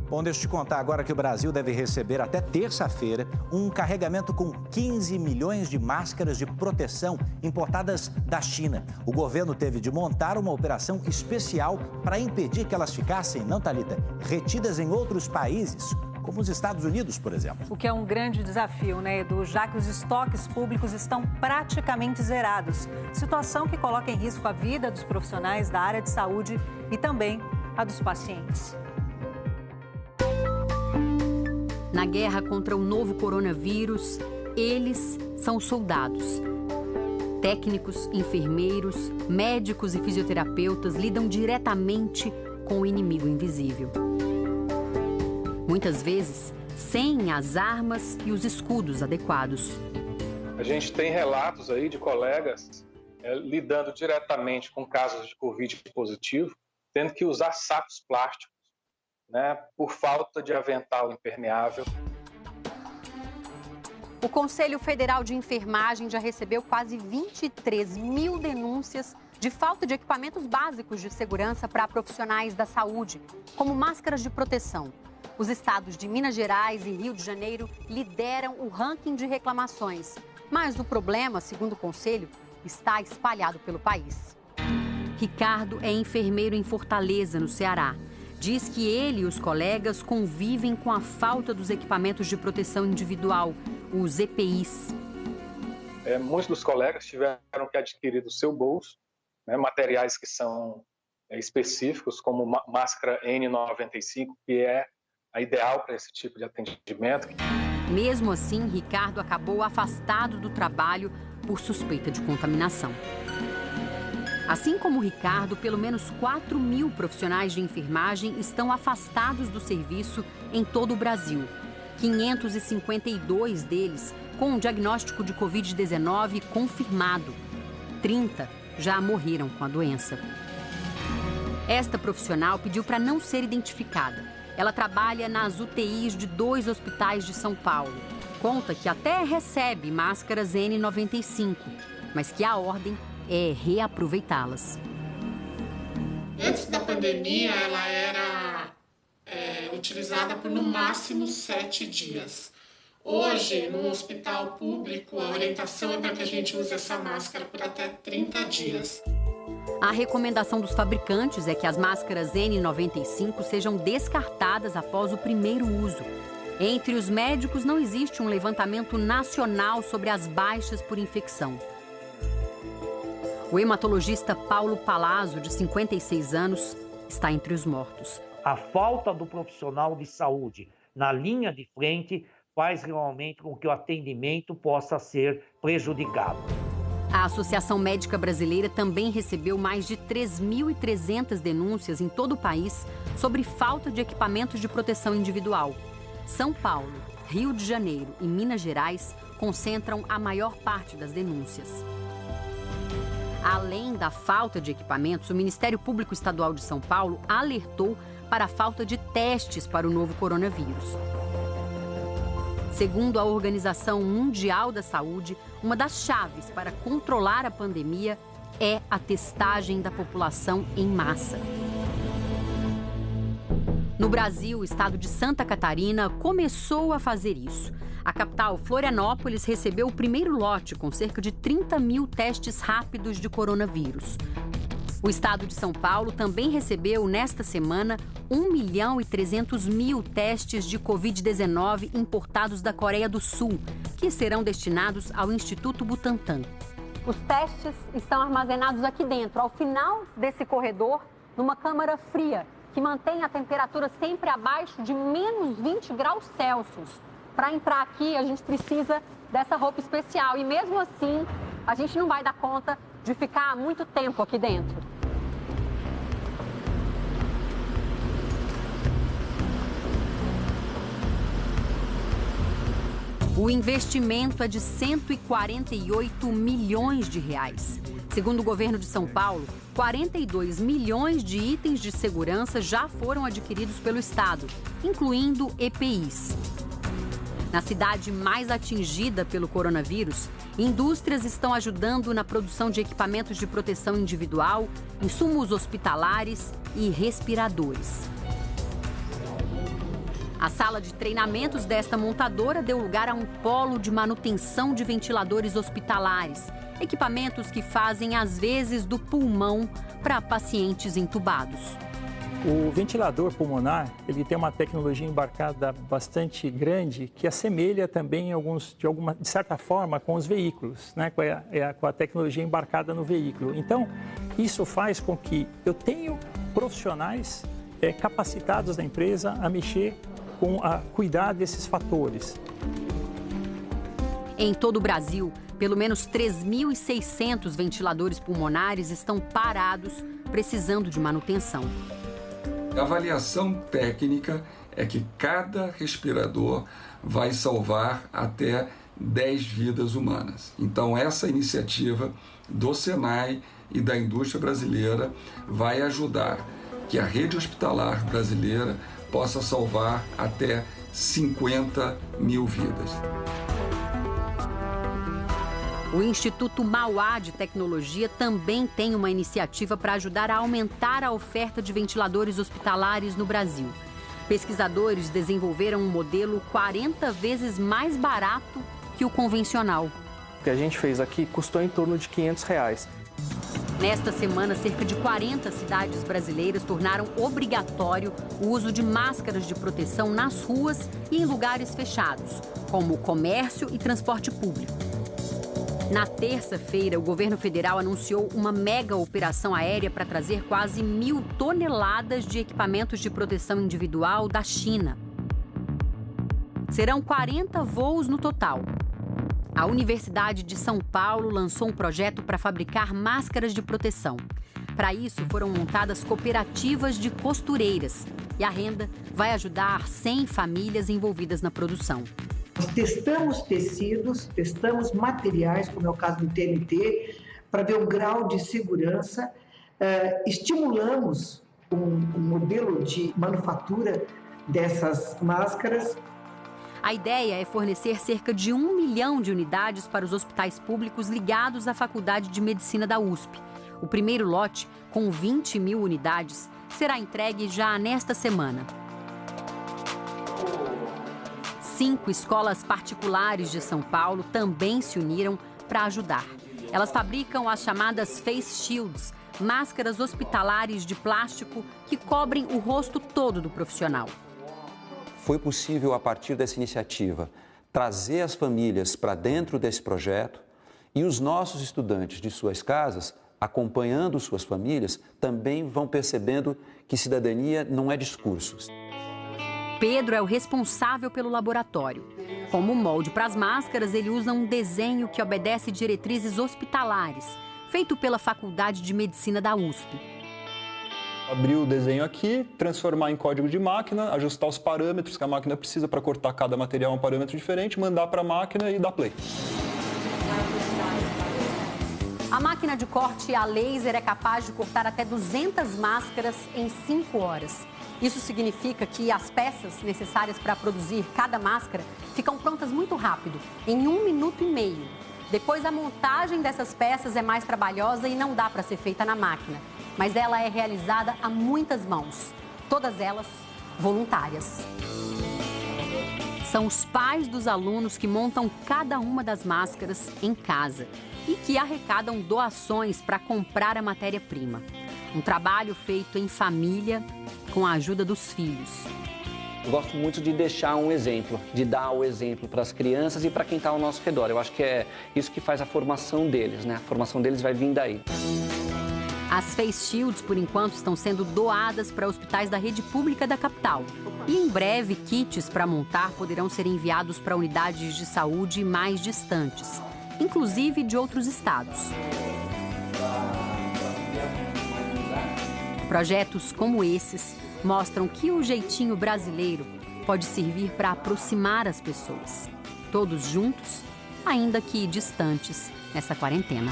Bom, deixa eu te contar agora que o Brasil deve receber até terça-feira um carregamento com 15 milhões de máscaras de proteção importadas da China. O governo teve de montar uma operação especial para impedir que elas ficassem, não, Thalita, retidas em outros países, como os Estados Unidos, por exemplo. O que é um grande desafio, né, Edu? Já que os estoques públicos estão praticamente zerados. Situação que coloca em risco a vida dos profissionais da área de saúde e também a dos pacientes. Na guerra contra o novo coronavírus, eles são soldados. Técnicos, enfermeiros, médicos e fisioterapeutas lidam diretamente com o inimigo invisível. Muitas vezes, sem as armas e os escudos adequados. A gente tem relatos aí de colegas lidando diretamente com casos de Covid positivo, tendo que usar sacos plásticos, né, por falta de avental impermeável. O Conselho Federal de Enfermagem já recebeu quase 23 mil denúncias de falta de equipamentos básicos de segurança para profissionais da saúde, como máscaras de proteção. Os estados de Minas Gerais e Rio de Janeiro lideram o ranking de reclamações. Mas o problema, segundo o Conselho, está espalhado pelo país. Ricardo é enfermeiro em Fortaleza, no Ceará. Diz que ele e os colegas convivem com a falta dos equipamentos de proteção individual, os EPIs. Muitos dos colegas tiveram que adquirir do seu bolso, né, materiais que são específicos, como máscara N95, que é a ideal para esse tipo de atendimento. Mesmo assim, Ricardo acabou afastado do trabalho por suspeita de contaminação. Assim como Ricardo, pelo menos 4 mil profissionais de enfermagem estão afastados do serviço em todo o Brasil. 552 deles com um diagnóstico de Covid-19 confirmado. 30 já morreram com a doença. Esta profissional pediu para não ser identificada. Ela trabalha nas UTIs de 2 hospitais de São Paulo. Conta que até recebe máscaras N95, mas que a ordem é reaproveitá-las. Antes da pandemia, ela era utilizada por no máximo 7 dias. Hoje, no hospital público, a orientação é para que a gente use essa máscara por até 30 dias. A recomendação dos fabricantes é que as máscaras N95 sejam descartadas após o primeiro uso. Entre os médicos, não existe um levantamento nacional sobre as baixas por infecção. O hematologista Paulo Palazzo, de 56 anos, está entre os mortos. A falta do profissional de saúde na linha de frente faz realmente com que o atendimento possa ser prejudicado. A Associação Médica Brasileira também recebeu mais de 3.300 denúncias em todo o país sobre falta de equipamentos de proteção individual. São Paulo, Rio de Janeiro e Minas Gerais concentram a maior parte das denúncias. Além da falta de equipamentos, o Ministério Público Estadual de São Paulo alertou para a falta de testes para o novo coronavírus. Segundo a Organização Mundial da Saúde, uma das chaves para controlar a pandemia é a testagem da população em massa. No Brasil, o estado de Santa Catarina começou a fazer isso. A capital, Florianópolis, recebeu o primeiro lote com cerca de 30 mil testes rápidos de coronavírus. O estado de São Paulo também recebeu, nesta semana, 1.300.000 testes de Covid-19 importados da Coreia do Sul, que serão destinados ao Instituto Butantan. Os testes estão armazenados aqui dentro, ao final desse corredor, numa câmara fria, que mantém a temperatura sempre abaixo de menos 20 graus Celsius. Para entrar aqui, a gente precisa dessa roupa especial e mesmo assim, a gente não vai dar conta de ficar muito tempo aqui dentro. O investimento é de 148 milhões de reais. Segundo o governo de São Paulo, 42 milhões de itens de segurança já foram adquiridos pelo estado, incluindo EPIs. Na cidade mais atingida pelo coronavírus, indústrias estão ajudando na produção de equipamentos de proteção individual, insumos hospitalares e respiradores. A sala de treinamentos desta montadora deu lugar a um polo de manutenção de ventiladores hospitalares, equipamentos que fazem às vezes do pulmão para pacientes entubados. O ventilador pulmonar, ele tem uma tecnologia embarcada bastante grande que assemelha também de certa forma com os veículos, né? Com a tecnologia embarcada no veículo. Então, isso faz com que eu tenha profissionais capacitados da empresa a mexer a cuidar desses fatores. Em todo o Brasil, pelo menos 3.600 ventiladores pulmonares estão parados, precisando de manutenção. A avaliação técnica é que cada respirador vai salvar até 10 vidas humanas. Então, essa iniciativa do Senai e da indústria brasileira vai ajudar que a rede hospitalar brasileira possa salvar até 50 mil vidas. O Instituto Mauá de Tecnologia também tem uma iniciativa para ajudar a aumentar a oferta de ventiladores hospitalares no Brasil. Pesquisadores desenvolveram um modelo 40 vezes mais barato que o convencional. O que a gente fez aqui custou em torno de R$500. Nesta semana, cerca de 40 cidades brasileiras tornaram obrigatório o uso de máscaras de proteção nas ruas e em lugares fechados, como comércio e transporte público. Na terça-feira, o governo federal anunciou uma mega operação aérea para trazer quase 1.000 toneladas de equipamentos de proteção individual da China. Serão 40 voos no total. A Universidade de São Paulo lançou um projeto para fabricar máscaras de proteção. Para isso, foram montadas cooperativas de costureiras e a renda vai ajudar 100 famílias envolvidas na produção. Nós testamos tecidos, testamos materiais, como é o caso do TNT, para ver o grau de segurança. Estimulamos um modelo de manufatura dessas máscaras. A ideia é fornecer cerca de 1 milhão de unidades para os hospitais públicos ligados à Faculdade de Medicina da USP. O primeiro lote, com 20 mil unidades, será entregue já nesta semana. 5 escolas particulares de São Paulo também se uniram para ajudar. Elas fabricam as chamadas face shields, máscaras hospitalares de plástico que cobrem o rosto todo do profissional. Foi possível, a partir dessa iniciativa, trazer as famílias para dentro desse projeto e os nossos estudantes de suas casas, acompanhando suas famílias, também vão percebendo que cidadania não é discursos. Pedro é o responsável pelo laboratório. Como molde para as máscaras, ele usa um desenho que obedece diretrizes hospitalares, feito pela Faculdade de Medicina da USP. Abrir o desenho aqui, transformar em código de máquina, ajustar os parâmetros que a máquina precisa para cortar cada material a um parâmetro diferente, mandar para a máquina e dar play. A máquina de corte a laser é capaz de cortar até 200 máscaras em 5 horas. Isso significa que as peças necessárias para produzir cada máscara ficam prontas muito rápido, em 1 minuto e meio. Depois, a montagem dessas peças é mais trabalhosa e não dá para ser feita na máquina. Mas ela é realizada a muitas mãos, todas elas voluntárias. São os pais dos alunos que montam cada uma das máscaras em casa e que arrecadam doações para comprar a matéria-prima. Um trabalho feito em família, com a ajuda dos filhos. Eu gosto muito de deixar um exemplo, de dar o exemplo para as crianças e para quem está ao nosso redor. Eu acho que é isso que faz a formação deles, né? A formação deles vai vir daí. As face shields, por enquanto, estão sendo doadas para hospitais da rede pública da capital. E em breve, kits para montar poderão ser enviados para unidades de saúde mais distantes, inclusive de outros estados. Projetos como esses mostram que o jeitinho brasileiro pode servir para aproximar as pessoas, todos juntos, ainda que distantes nessa quarentena.